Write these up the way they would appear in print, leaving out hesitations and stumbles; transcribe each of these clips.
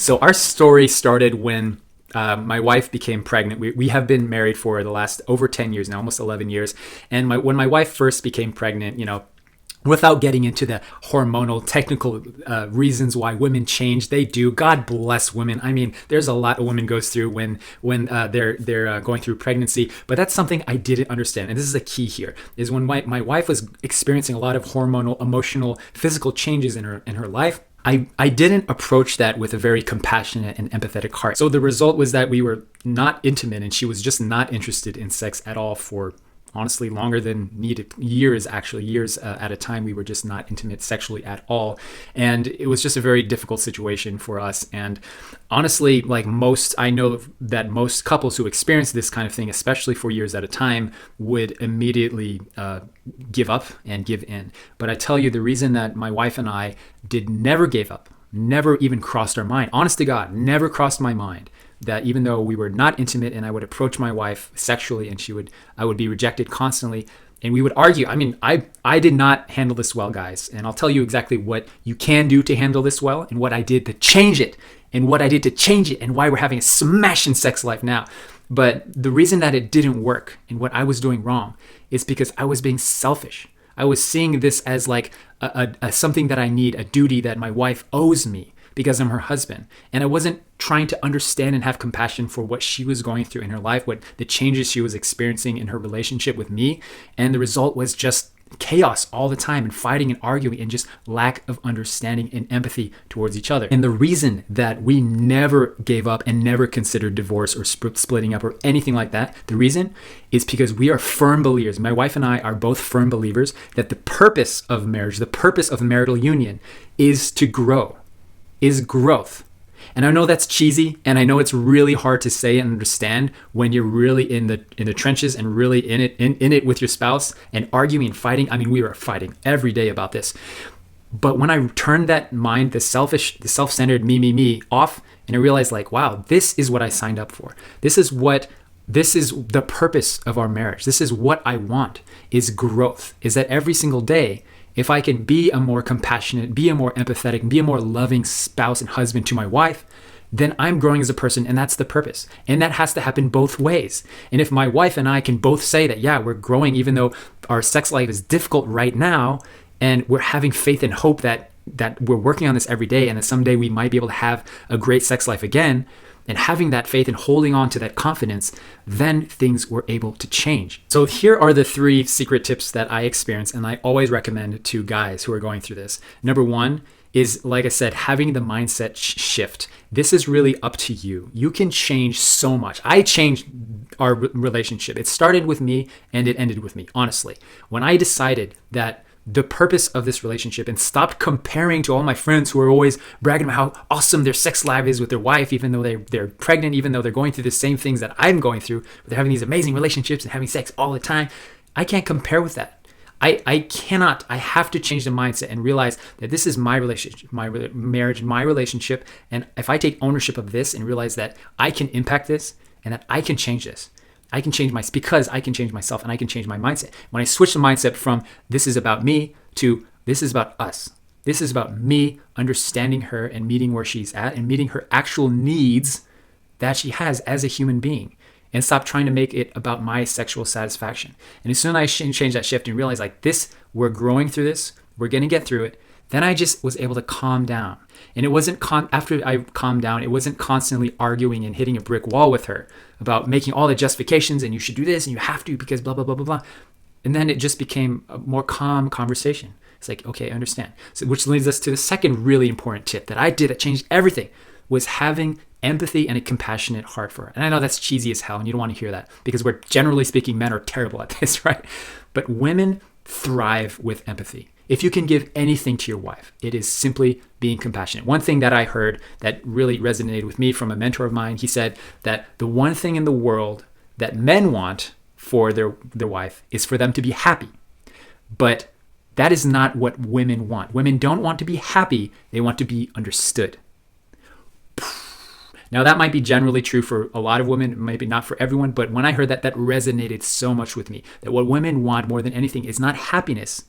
So our story started when my wife became pregnant. We have been married for the last over 10 years now, almost 11 years. And when my wife first became pregnant, without getting into the hormonal technical reasons why women change, they do. God bless women. I mean, there's a lot a woman goes through when they're going through pregnancy. But that's something I didn't understand, and this is a key here: is when my wife was experiencing a lot of hormonal, emotional, physical changes in her life. I didn't approach that with a very compassionate and empathetic heart. So the result was that we were not intimate, and she was just not interested in sex at all for honestly longer than needed. Years at a time. We were just not intimate sexually at all. And it was just a very difficult situation for us. And honestly, I know that most couples who experience this kind of thing, especially for years at a time, would immediately give up and give in. But I tell you, the reason that my wife and I never gave up, never even crossed our mind, honest to God, never crossed my mind, that even though we were not intimate and I would approach my wife sexually and I would be rejected constantly and we would argue. I mean, I did not handle this well, guys. And I'll tell you exactly what you can do to handle this well and what I did to change it and why we're having a smashing sex life now. But the reason that it didn't work and what I was doing wrong is because I was being selfish. I was seeing this as like a something that I need, a duty that my wife owes me, because I'm her husband. And I wasn't trying to understand and have compassion for what she was going through in her life, what the changes she was experiencing in her relationship with me. And the result was just chaos all the time and fighting and arguing and just lack of understanding and empathy towards each other. And the reason that we never gave up and never considered divorce or splitting up or anything like that, the reason is because we are firm believers. My wife and I are both firm believers that the purpose of marriage, the purpose of marital union is to grow. Is growth. And I know that's cheesy, and I know it's really hard to say and understand when you're really in the trenches and really in it with your spouse and arguing and fighting. I mean, we were fighting every day about this. But when I turned that mind, the self-centered me off, and I realized wow, this is what I signed up for. This is the purpose of our marriage. This is what I want, is growth. Is that every single day, if I can be a more compassionate, be a more empathetic, be a more loving spouse and husband to my wife, then I'm growing as a person, and that's the purpose. And that has to happen both ways. And if my wife and I can both say that, yeah, we're growing even though our sex life is difficult right now, and we're having faith and hope that we're working on this every day and that someday we might be able to have a great sex life again, and having that faith and holding on to that confidence, then things were able to change. So here are the 3 secret tips that I experienced and I always recommend to guys who are going through this. Number 1 is, like I said, having the mindset shift. This is really up to you. You can change so much. I changed our relationship. It started with me and it ended with me, honestly. When I decided that the purpose of this relationship and stopped comparing to all my friends who are always bragging about how awesome their sex life is with their wife, even though they're pregnant, even though they're going through the same things that I'm going through, but they're having these amazing relationships and having sex all the time. I can't compare with that. I cannot. I have to change the mindset and realize that this is my relationship, my marriage, my relationship. And if I take ownership of this and realize that I can impact this and that I can change this, I can change because I can change myself and I can change my mindset. When I switch the mindset from this is about me to this is about us. This is about me understanding her and meeting where she's at and meeting her actual needs that she has as a human being, and stop trying to make it about my sexual satisfaction. And as soon as I change that shift and realize we're growing through this, we're going to get through it, then I just was able to calm down. And it wasn't after I calmed down, it wasn't constantly arguing and hitting a brick wall with her about making all the justifications and you should do this and you have to because blah, blah, blah, blah, blah. And then it just became a more calm conversation. It's like, okay, I understand. So, which leads us to the second really important tip that I did that changed everything, was having empathy and a compassionate heart for her. And I know that's cheesy as hell and you don't want to hear that because we're generally speaking, men are terrible at this, right? But women thrive with empathy. If you can give anything to your wife, it is simply being compassionate. One thing that I heard that really resonated with me from a mentor of mine, he said that the one thing in the world that men want for their wife is for them to be happy. But that is not what women want. Women don't want to be happy. They want to be understood. Now, that might be generally true for a lot of women, maybe not for everyone, but when I heard that, that resonated so much with me, that what women want more than anything is not happiness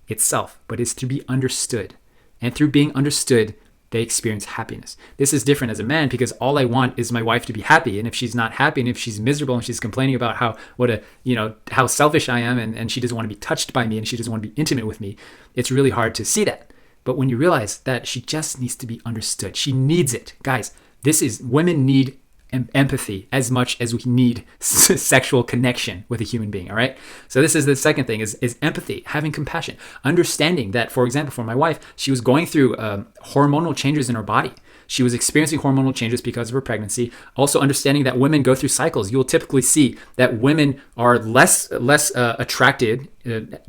itself, but is to be understood. And through being understood, they experience happiness. This is different as a man because all I want is my wife to be happy. And if she's not happy and if she's miserable and she's complaining about how selfish I am and she doesn't want to be touched by me and she doesn't want to be intimate with me, it's really hard to see that. But when you realize that she just needs to be understood, she needs it. Guys, women need empathy as much as we need sexual connection with a human being. All right. So this is the second thing is empathy, having compassion, understanding that, for example, for my wife, she was going through hormonal changes in her body. She was experiencing hormonal changes because of her pregnancy. Also understanding that women go through cycles. You'll typically see that women are less attracted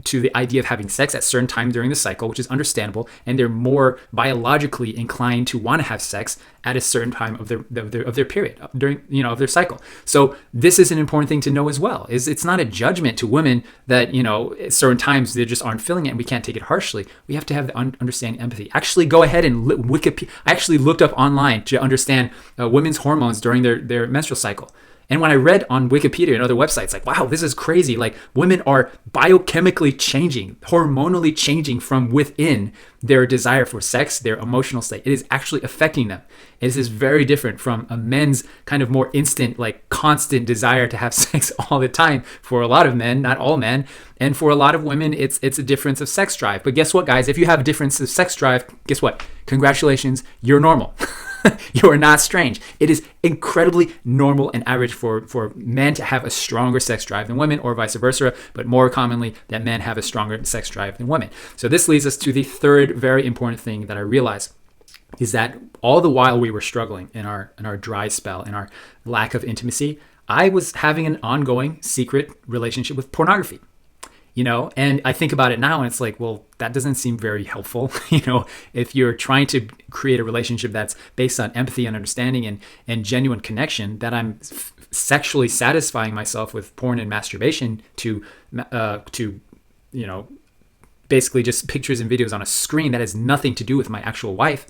to the idea of having sex at certain times during the cycle, which is understandable, and they're more biologically inclined to want to have sex at a certain time of their period during of their cycle. So this is an important thing to know as well. It's not a judgment to women that at certain times they just aren't feeling it, and we can't take it harshly. We have to have the understanding empathy. Actually, go ahead and Wikipedia. I actually looked up online to understand women's hormones during their menstrual cycle. And when I read on Wikipedia and other websites, like, wow, this is crazy. Like, women are biochemically changing, hormonally changing from within their desire for sex, their emotional state. It is actually affecting them. This is very different from a men's kind of more instant, like constant desire to have sex all the time for a lot of men, not all men. And for a lot of women, it's a difference of sex drive. But guess what, guys? If you have a difference of sex drive, guess what? Congratulations, you're normal. You are not strange. It is incredibly normal and average for men to have a stronger sex drive than women, or vice versa, but more commonly that men have a stronger sex drive than women. So this leads us to the third very important thing that I realized is that all the while we were struggling in our dry spell, in our lack of intimacy, I was having an ongoing secret relationship with pornography. And I think about it now and it's like, well, that doesn't seem very helpful. If you're trying to create a relationship that's based on empathy and understanding and genuine connection, that I'm sexually satisfying myself with porn and masturbation to basically just pictures and videos on a screen that has nothing to do with my actual wife.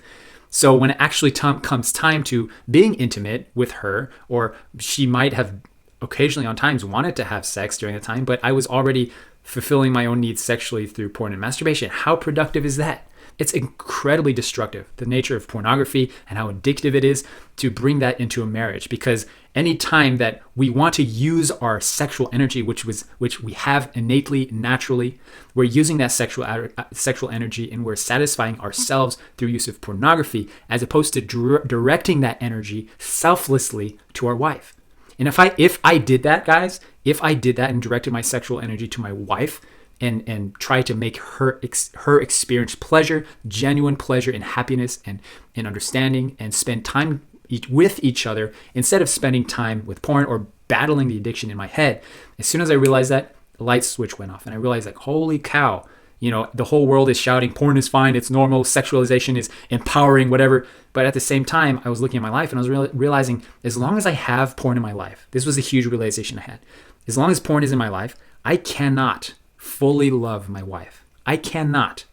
So when it actually comes time to being intimate with her, or she might have occasionally on times wanted to have sex during the time, but I was already fulfilling my own needs sexually through porn and masturbation. How productive is that? It's incredibly destructive, the nature of pornography and how addictive it is to bring that into a marriage. Because any time that we want to use our sexual energy, which we have innately, naturally, we're using that sexual energy and we're satisfying ourselves through use of pornography, as opposed to directing that energy selflessly to our wife. And if I did that, guys, if I did that and directed my sexual energy to my wife and tried to make her experience pleasure, genuine pleasure and happiness and understanding, and spend time with each other instead of spending time with porn or battling the addiction in my head, as soon as I realized that, the light switch went off and I realized, like, holy cow, the whole world is shouting porn is fine, it's normal, sexualization is empowering, whatever. But at the same time, I was looking at my life and I was realizing, as long as I have porn in my life, this was a huge realization I had. As long as porn is in my life, I cannot fully love my wife. I cannot,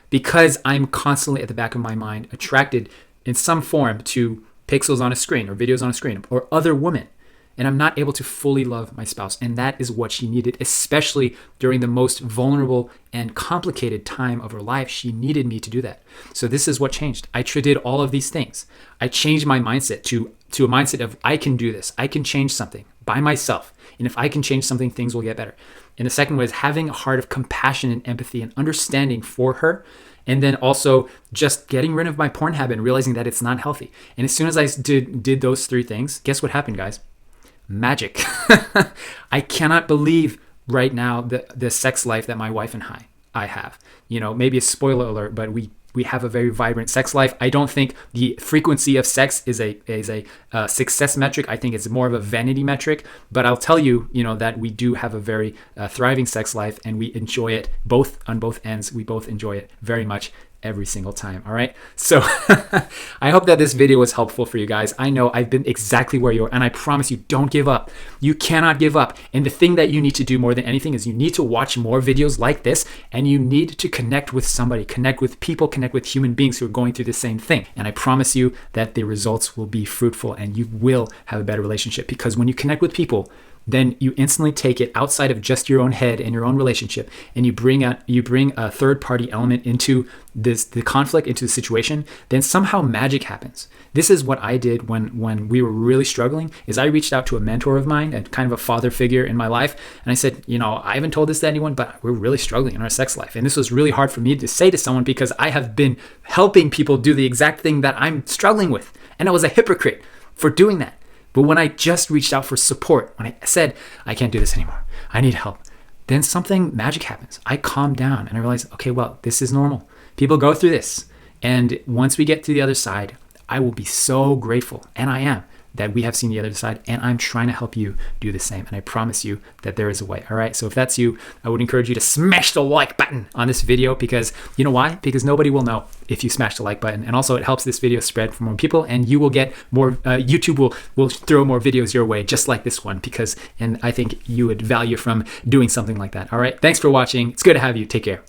because I'm constantly at the back of my mind attracted in some form to pixels on a screen or videos on a screen or other women. And I'm not able to fully love my spouse. And that is what she needed, especially during the most vulnerable and complicated time of her life. She needed me to do that. So this is what changed. I did all of these things. I changed my mindset to a mindset of, I can do this. I can change something by myself. And if I can change something, things will get better. And the second was having a heart of compassion and empathy and understanding for her. And then also just getting rid of my porn habit and realizing that it's not healthy. And as soon as I did those three things, guess what happened, guys? Magic. I cannot believe right now the sex life that my wife and I have. Maybe a spoiler alert, but we have a very vibrant sex life. I don't think the frequency of sex is a success metric. I think it's more of a vanity metric. But I'll tell you, that we do have a very thriving sex life, and we enjoy it on both ends. We both enjoy it very much every single time. All right. So I hope that this video was helpful for you guys. I know I've been exactly where you are, and I promise you, don't give up. You cannot give up. And the thing that you need to do more than anything is you need to watch more videos like this, and you need to connect with somebody, connect with people, connect with human beings who are going through the same thing. And I promise you that the results will be fruitful and you will have a better relationship, because when you connect with people then you instantly take it outside of just your own head and your own relationship, and you bring a third party element into the conflict, into the situation, then somehow magic happens. This is what I did when we were really struggling. Is I reached out to a mentor of mine and kind of a father figure in my life, and I said, I haven't told this to anyone, but we're really struggling in our sex life, and this was really hard for me to say to someone because I have been helping people do the exact thing that I'm struggling with, and I was a hypocrite for doing that. But when I just reached out for support, when I said, I can't do this anymore, I need help, then something magic happens. I calmed down and I realized, okay, well, this is normal. People go through this. And once we get to the other side, I will be so grateful, and I am, that we have seen the other side, and I'm trying to help you do the same. And I promise you that there is a way. All right. So if that's you, I would encourage you to smash the like button on this video, because you know why? Because nobody will know if you smash the like button. And also it helps this video spread for more people, and you will get more, YouTube will throw more videos your way just like this one, and I think you would value from doing something like that. All right. Thanks for watching. It's good to have you. Take care.